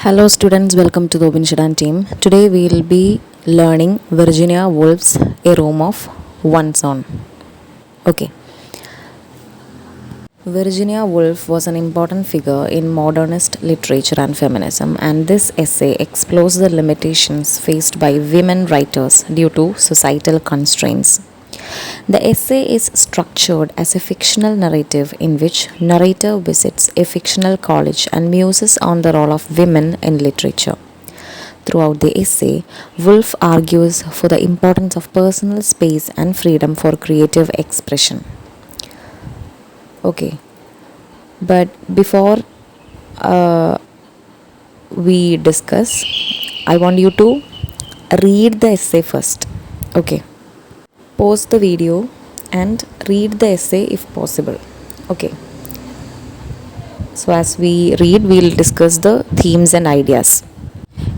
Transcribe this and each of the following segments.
Hello students, welcome to the Upanishad team. Today we will be learning Virginia Woolf's A Room of One's Own. Okay. Virginia Woolf was an important figure in modernist literature and feminism, and this essay explores the limitations faced by women writers due to societal constraints. The essay is structured as a fictional narrative in which narrator visits a fictional college and muses on the role of women in literature. Throughout the essay, Woolf argues for the importance of personal space and freedom for creative expression. Okay, but before we discuss, I want you to read the essay first. Okay. Pause the video and read the essay if possible. Okay. So as we read, we'll discuss the themes and ideas.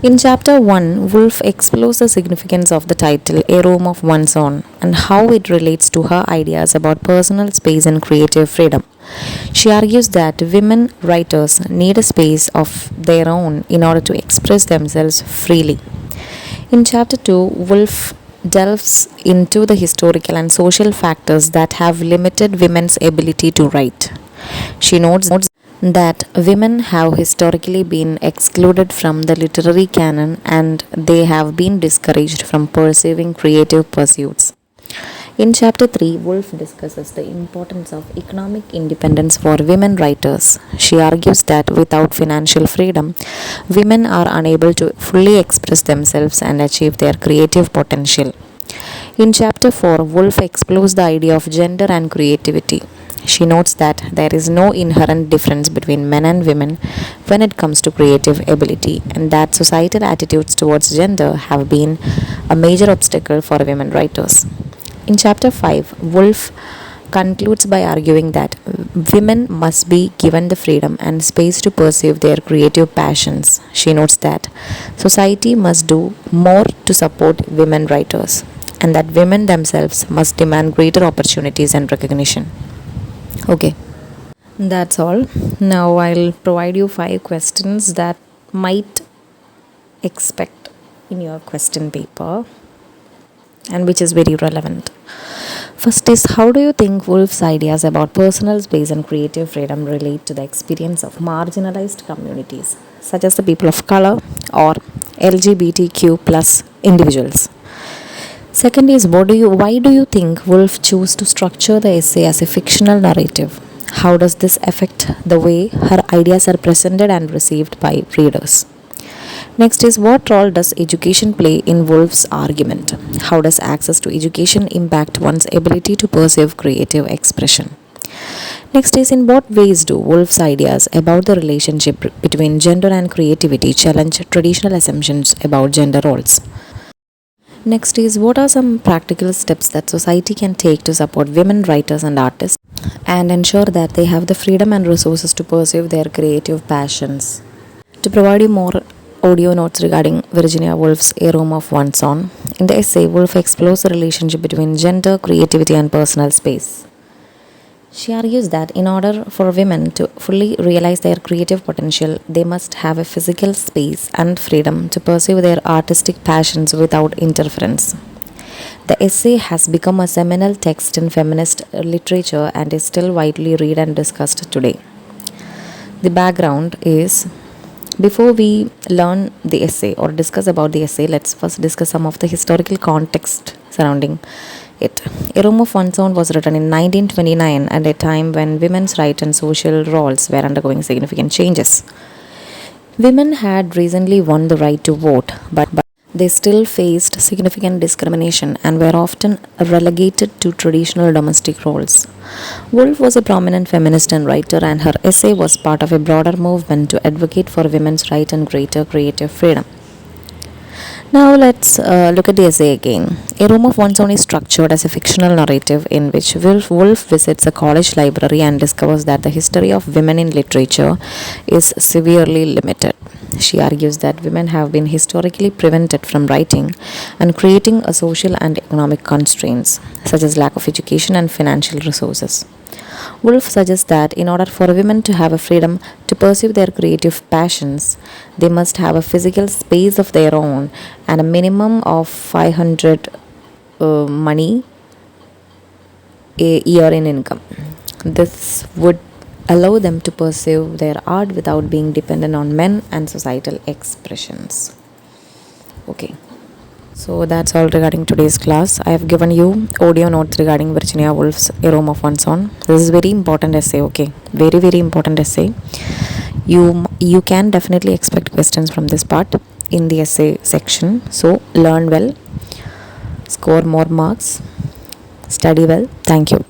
In chapter 1, Woolf explores the significance of the title A Room of One's Own and how it relates to her ideas about personal space and creative freedom. She argues that women writers need a space of their own in order to express themselves freely. In chapter 2, Woolf delves into the historical and social factors that have limited women's ability to write. She notes that women have historically been excluded from the literary canon and they have been discouraged from pursuing creative pursuits. In chapter 3, Woolf discusses the importance of economic independence for women writers. She argues that without financial freedom, women are unable to fully express themselves and achieve their creative potential. In chapter 4, Woolf explores the idea of gender and creativity. She notes that there is no inherent difference between men and women when it comes to creative ability, and that societal attitudes towards gender have been a major obstacle for women writers. In chapter 5, Woolf concludes by arguing that women must be given the freedom and space to pursue their creative passions. She notes that society must do more to support women writers and that women themselves must demand greater opportunities and recognition. Okay, that's all. Now I'll provide you 5 questions that might expect in your question paper and which is very relevant. First is, how do you think Woolf's ideas about personal space and creative freedom relate to the experience of marginalized communities such as the people of color or LGBTQ plus individuals? Second is, why do you think Woolf chose to structure the essay as a fictional narrative? How does this affect the way her ideas are presented and received by readers? Next is, what role does education play in Woolf's argument? How does access to education impact one's ability to pursue creative expression? Next is, in what ways do Woolf's ideas about the relationship between gender and creativity challenge traditional assumptions about gender roles? Next is, what are some practical steps that society can take to support women writers and artists and ensure that they have the freedom and resources to pursue their creative passions? To provide you more audio notes regarding Virginia Woolf's A Room of One's Own, in the essay, Woolf explores the relationship between gender, creativity, and personal space. She argues that in order for women to fully realize their creative potential, they must have a physical space and freedom to pursue their artistic passions without interference. The essay has become a seminal text in feminist literature and is still widely read and discussed today. The background is, before we learn the essay or discuss about the essay, let's first discuss some of the historical context surrounding it. A Room of One's Own was written in 1929 at a time when women's rights and social roles were undergoing significant changes. Women had recently won the right to vote, but they still faced significant discrimination and were often relegated to traditional domestic roles. Woolf was a prominent feminist and writer, and her essay was part of a broader movement to advocate for women's rights and greater creative freedom. Now let's look at the essay again. A Room of One's Own is structured as a fictional narrative in which Woolf visits a college library and discovers that the history of women in literature is severely limited. She argues that women have been historically prevented from writing and creating a social and economic constraints, such as lack of education and financial resources. Woolf suggests that in order for women to have a freedom to pursue their creative passions, they must have a physical space of their own and a minimum of 500 money a year in income. This would allow them to pursue their art without being dependent on men and societal expressions. Okay, so that's all regarding today's class. I have given you audio notes regarding Virginia Woolf's A Room of One's Own. This is very important essay. Okay, very important essay. You can definitely expect questions from this part in the essay section. So learn well, score more marks, study well. Thank you.